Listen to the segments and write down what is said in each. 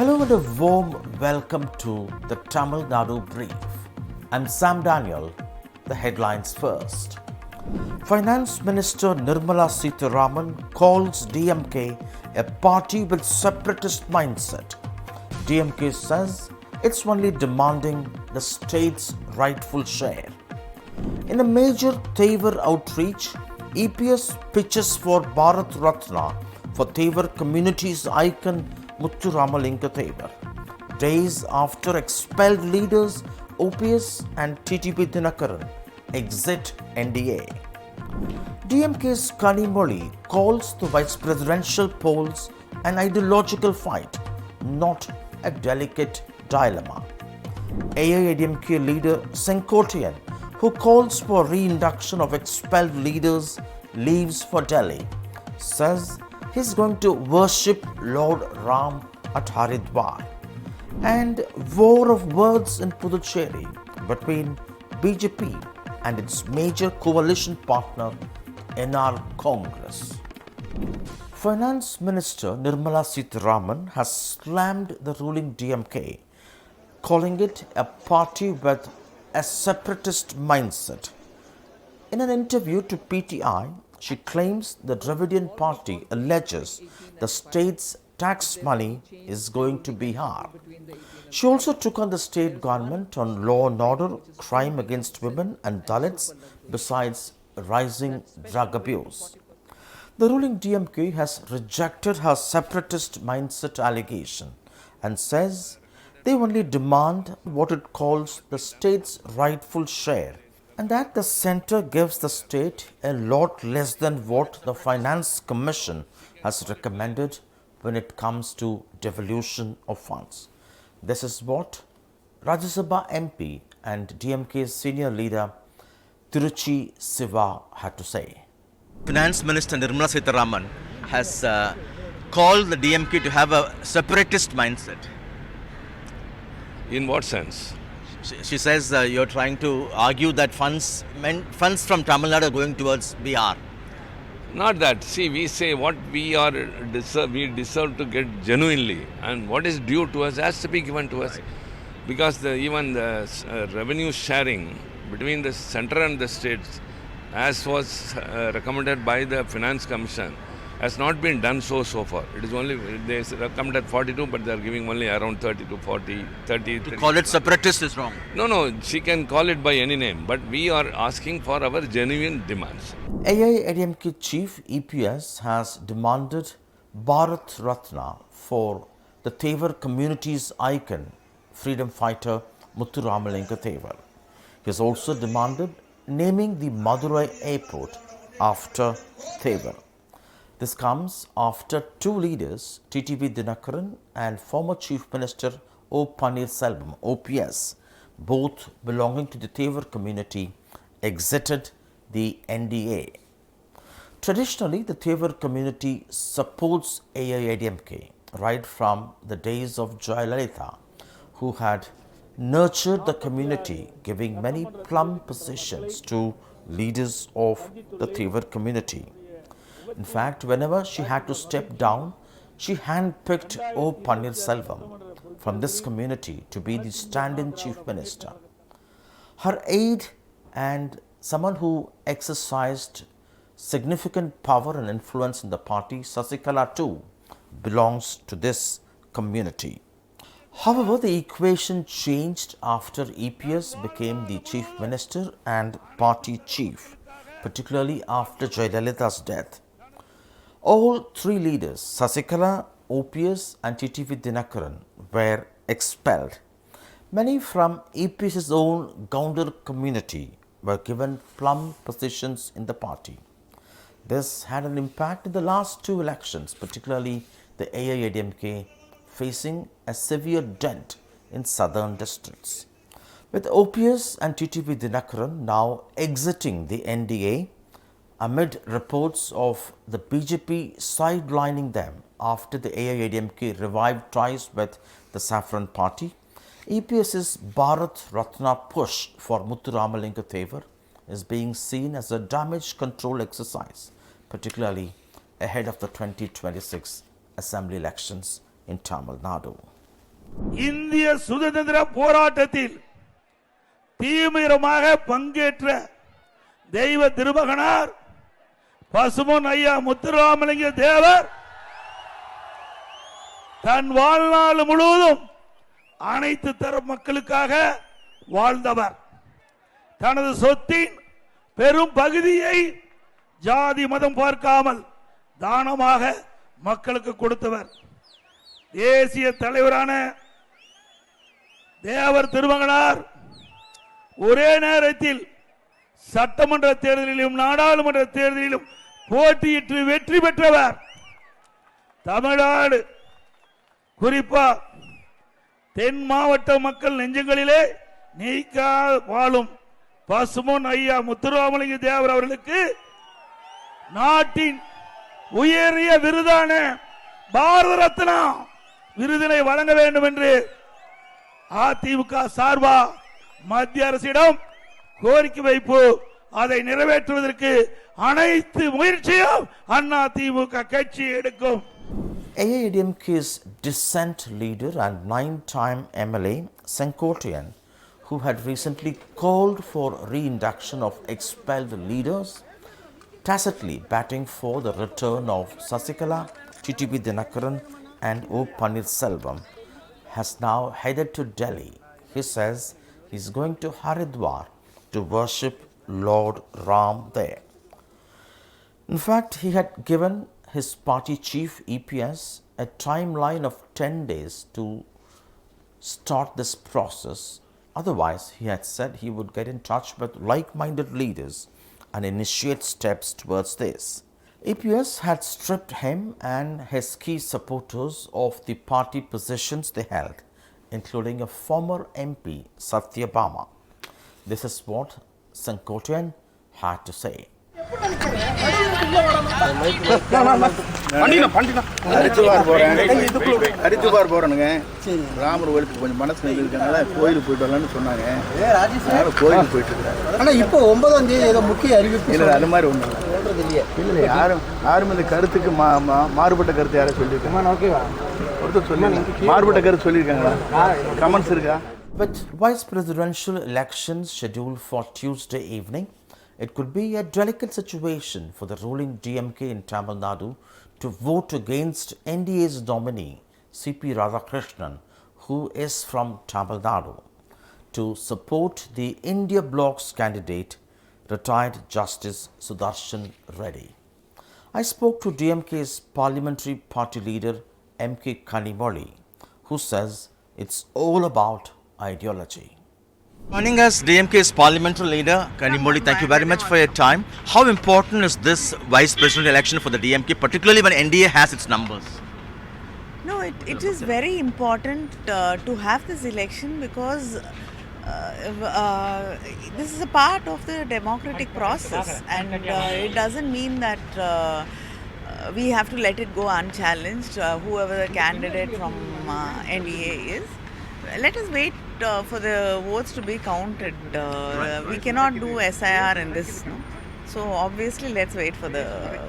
Hello and a warm welcome to the Tamil Nadu Brief. I'm Sam Daniel. The headlines first. Finance Minister Nirmala Sitharaman calls DMK a party with separatist mindset. DMK says it's only demanding the state's rightful share. In a major Thevar outreach, EPS pitches for Bharat Ratna for Thevar community's icon Muthuramalinga Thevar. Days after expelled leaders OPS and TTP Dinakaran exit NDA. DMK's Kanimozhi calls the vice presidential polls an ideological fight, not a delicate dilemma. AIADMK leader Sengottaiyan, who calls for re-induction of expelled leaders, leaves for Delhi, says he's going to worship Lord Ram at Haridwar. And war of words in Puducherry between BJP and its major coalition partner NR Congress. Finance Minister Nirmala Sitharaman has slammed the ruling DMK, calling it a party with a separatist mindset. In an interview to PTI, she claims the Dravidian party alleges the state's tax money is going to Bihar. She also took on the state government on law and order, crime against women and Dalits, besides rising drug abuse. The ruling DMK has rejected her separatist mindset allegation and says they only demand what it calls the state's rightful share, and that the centre gives the state a lot less than what the Finance Commission has recommended when it comes to devolution of funds. This is what Rajya Sabha MP and DMK's senior leader Tiruchi Siva had to say. Finance Minister Nirmala Sitharaman has called the DMK to have a separatist mindset. In what sense? She says you're trying to argue that funds from Tamil Nadu are going towards Bihar. Not that. See, we say what we deserve to get genuinely, and what is due to us has to be given to us. Because even the revenue sharing between the centre and the states, as was recommended by the Finance Commission, has not been done so far. It is only, they recommended 42, but they are giving only around 30 to 40, 30. To call it separatist is wrong. No, she can call it by any name, but we are asking for our genuine demands. AIADMK chief EPS has demanded Bharat Ratna for the Thevar community's icon, freedom fighter Muthuramalinga Thevar. He has also demanded naming the Madurai airport after Thevar. This comes after two leaders, TTP Dinakaran and former Chief Minister O. Selvam, OPS, both belonging to the Thevar community, exited the NDA. Traditionally, the Thevar community supports AIADMK right from the days of Jayalalitha, who had nurtured the community, giving many plum positions to leaders of the Thevar community. In fact, whenever she had to step down, she handpicked O. Selvam from this community to be the stand-in chief minister. Her aide and someone who exercised significant power and influence in the party, Sasikala too, belongs to this community. However, the equation changed after EPS became the chief minister and party chief, particularly after Jayalalitha's death. All three leaders, Sasikala, OPS and TTP Dinakaran, were expelled. Many from EPS's own Gounder community were given plum positions in the party. This had an impact in the last two elections, particularly the AIADMK facing a severe dent in southern districts. With OPS and TTP Dinakaran now exiting the NDA, amid reports of the BJP sidelining them after the AIADMK revived ties with the Saffron Party, EPS's Bharat Ratna push for Muthuramalinga Thevar is being seen as a damage control exercise, particularly ahead of the 2026 assembly elections in Tamil Nadu. இந்திய சுதந்திர போராட்டத்தில் தீவிரமாக பங்கேற்ற தெய்வ திருமகனார் பசுமன் ஐயா முத்துராமலிங்க தேவர் தன் வாழ்நாள் முழுவதும் அனைத்து தரப்பு மக்களுக்காக வாழ்ந்தவர். தனது சொத்தின் பெரும் பகுதியை ஜாதி மதம் பார்க்காமல் தானமாக மக்களுக்கு கொடுத்தவர். தேசிய தலைவரான தேவர் திருமகனார் ஒரே நேரத்தில் சட்டமன்ற தேர்தலிலும் நாடாளுமன்ற தேர்தலிலும் போட்டியிட்டு வெற்றி பெற்றவர். தமிழ்நாடு குறிப்பா தென் மாவட்ட மக்கள் நெஞ்சங்களிலே நீக்கா வாழும் பசுமன் ஐயா முத்துராமலிங்க தேவர் அவர்களுக்கு நாட்டின் உயரிய விருதான பாரத ரத்னா விருதினை வழங்க வேண்டும் என்று அதிமுக சார்பா மத்திய அரசிடம் கோரிக்கை வைப்பு. அதை நிறைவேற்றுவதற்கு அனைத்து முயற்சியும் அதிமுக கட்சி எடுக்கும். AIADMK's Dissent leader and 9-time MLA Sengottaiyan, who had recently called for re-induction of expelled leaders, tacitly batting for the return of Sasikala, TTB Dinakaran and O. Pannirselvam, has now headed to Delhi. He says he is going to Haridwar to worship Lord Ram there. In fact, he had given his party chief EPS a timeline of 10 days to start this process. Otherwise, he had said he would get in touch with like-minded leaders and initiate steps towards this. EPS had stripped him and his key supporters of the party positions they held, including a former MP, Satyabama. This is what Sengottaiyan had to say. Haridwar போறேனுங்க. Ramar கோயிலுக்கு கொஞ்சம் மனசு இருக்காங்க, கோயிலுக்கு போயிட்டு வரலான்னு சொன்னாங்க. கோயிலுக்கு போயிட்டு இருக்காங்க. ஆனா இப்போ 9ஆம் தேதி ஏதோ முக்கிய அறிவிப்பு இல்லை, அது மாதிரி ஒன்றும் இல்லை. யாரும் இந்த கருத்துக்கு மாறுபட்ட கருத்து யாரும் சொல்லியிருக்காங்க. ஓகேவா, ஒருத்தர் சொல்லி மாறுபட்ட கருத்து சொல்லியிருக்காங்களா? கமெண்ட்ஸ் இருக்கா? With vice presidential elections scheduled for Tuesday evening, it could be a delicate situation for the ruling DMK in Tamil Nadu to vote against NDA's nominee CP Radhakrishnan, who is from Tamil Nadu, to support the India Bloc's candidate, retired Justice Sudarshan Reddy. I spoke to DMK's parliamentary party leader MK Kanimozhi, who says it's all about ideology. Joining us, DMK's parliamentary leader, Kanimozhi, thank you very much for your time. How important is this vice president election for the DMK, particularly when NDA has its numbers? No, it is very important to have this election because this is a part of the democratic process and it doesn't mean that we have to let it go unchallenged, whoever the candidate from NDA is. Let us wait for the votes to be counted. We cannot do SIR in this, no? So obviously let's wait for the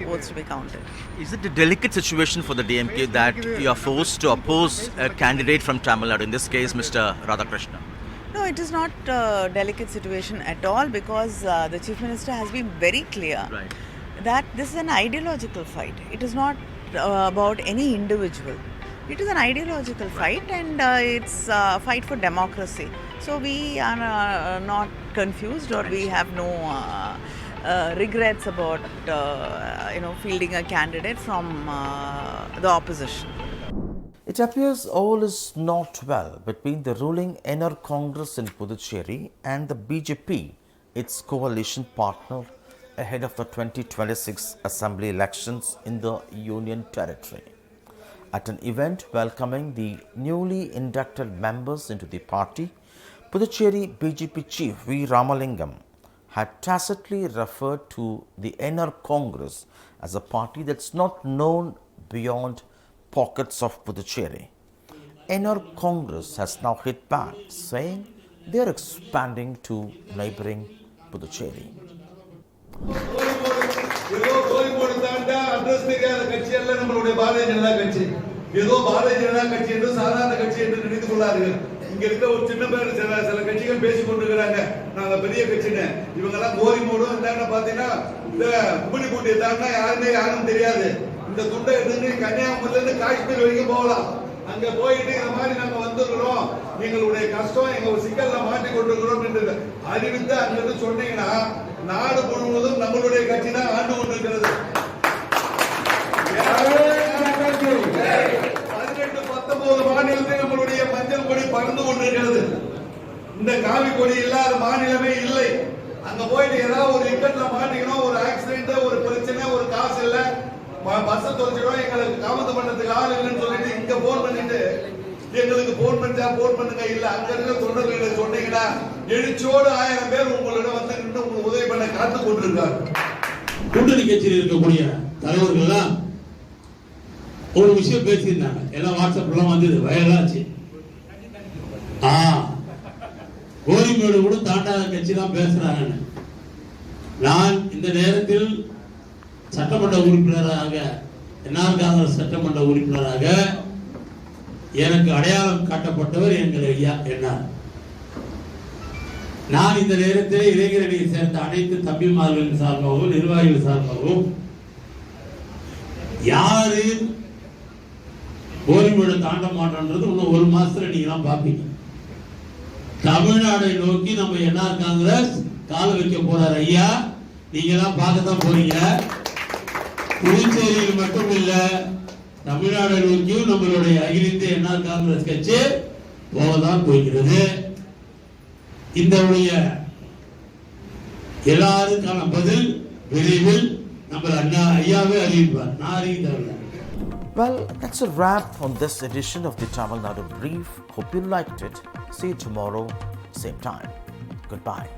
votes to be counted. Is it a delicate situation for the DMK that you are forced to oppose a candidate from Tamil Nadu, in this case Mr. Radhakrishnan? No, it is not a delicate situation at all because the Chief Minister has been very clear that this is an ideological fight. It is not about any individual. It is an ideological fight and it's a fight for democracy. So we are not confused or we have no regrets about fielding a candidate from the opposition. It appears all is not well between the ruling NR Congress in Puducherry and the BJP, its coalition partner, ahead of the 2026 assembly elections in the Union Territory. At an event welcoming the newly inducted members into the party, Puducherry BJP chief V. Ramalingam had tacitly referred to the NR Congress as a party that's not known beyond pockets of Puducherry. NR Congress has now hit back, saying they are expanding to neighboring Puducherry. ஏதோ கோழிக்கோடு தாண்டா address தெரியாத கட்சி அல்ல நம்மளுடைய பாரதிய ஜனதா கட்சி. ஏதோ பாரதிய ஜனதா கட்சி என்று சாதாரண கட்சி என்று நினைத்துக் உள்ளார்கள். இங்க இருக்க ஒரு சின்ன பேர் சில கட்சிகள் பேசிக் கொண்டிருக்கிறாங்க, நாங்க பெரிய கட்சின்னு. இவங்க எல்லாம் கோரி மூடும் என்ன பாத்தீங்கன்னா இந்த கும்படி பூட்டியை தாண்டா யாரும் தெரியாது. இந்த துண்டை எடுத்து கன்னியாகுமரியில இருந்து காஷ்மீர் வரைக்கும் போகலாம். அங்க போயிட்டு இந்த மாதிரி நாங்க வந்துருக்கிறோம், எங்களுடைய கஷ்டம் எங்க சிக்கல்ல மாட்டி கொண்டிருக்கிறோம் என்று அறிவித்து அங்கிருந்து சொன்னீங்கன்னா நாடு முழுவதும் நம்மளுடைய கட்சி தான் ஆண்டு கொண்டிருக்கிறது. 18-19 மாநிலத்தில் நம்மளுடைய மஞ்சள் கொடி பறந்து கொண்டிருக்கிறது. இந்த காவி கொடி இல்லாத மாநிலமே இல்லை. அங்க போயிட்டு ஏதாவது ஒரு இக்கட்ல மாட்டிக்கணும், ஒரு ஆக்சிடென்ட், ஒரு பிரச்சனை, ஒரு காசு இல்ல, பஸ் தொலைச்சிடும், எங்களுக்கு காமத்து பண்றதுக்கு ஆள் இல்லைன்னு சொல்லிட்டு இங்க போன் பண்ணிட்டு எங்களுக்கு போன் பண்ணா போன் பண்ணுங்க, இல்ல அங்க இருக்க தொண்டர்களிடம் சொன்னீங்கன்னா எழுச்சியோடு 1000 பேர் உங்களிடம் வந்து நின்று உங்களுக்கு உதவி பண்ண காத்து கொண்டிருக்காங்க. கூட்டணி கட்சியில் இருக்கக்கூடிய தலைவர்கள் ஒரு விஷயம் பேசியிருந்தாங்க, எல்லாம் வாட்ஸ்அப்லாம் வந்தது, வயலாச்சு. கோரிமேடு கூட தாண்டாத கட்சி தான் பேசுறாங்க. நான் இந்த நேரத்தில் சட்டமன்ற உறுப்பினராக, NR காங்கிரஸ் சட்டமன்ற உறுப்பினராக எனக்கு அடையாளம் காட்டப்பட்டவர் எங்கள் ஐயா NR. நான் இந்த நேரத்தில் இளைஞரணியை சேர்ந்த அனைத்து தம்பிமார்களின் சார்பாகவும் நிர்வாகிகள் சார்பாகவும் யாரு கோரிமேடு தாண்ட மாட்டோன்றது இன்னும் 1 மாசத்துல நீங்க எல்லாம் பாப்பீங்க. தமிழ்நாடை நோக்கி நம்ம NR காங்கிரஸ் கால வைக்க போறார் ஐயா, நீங்க எல்லாம் பார்க்கத்தான் போறீங்க. புதுச்சேரியில் மட்டும் இல்ல, தமிழ்நாடை நோக்கியும் நம்மளுடைய அகில இந்திய NR காங்கிரஸ் கட்சி போகதான் போகிறது. இந்த எல்லாருக்கான பதில் விரைவில் நம்ம அண்ணா ஐயாவே அறிவிப்பார், நான் அறிவித்தவர்கள். Well, that's a wrap on this edition of the Tamil Nadu Brief. Hope you liked it. See you tomorrow, same time. Goodbye.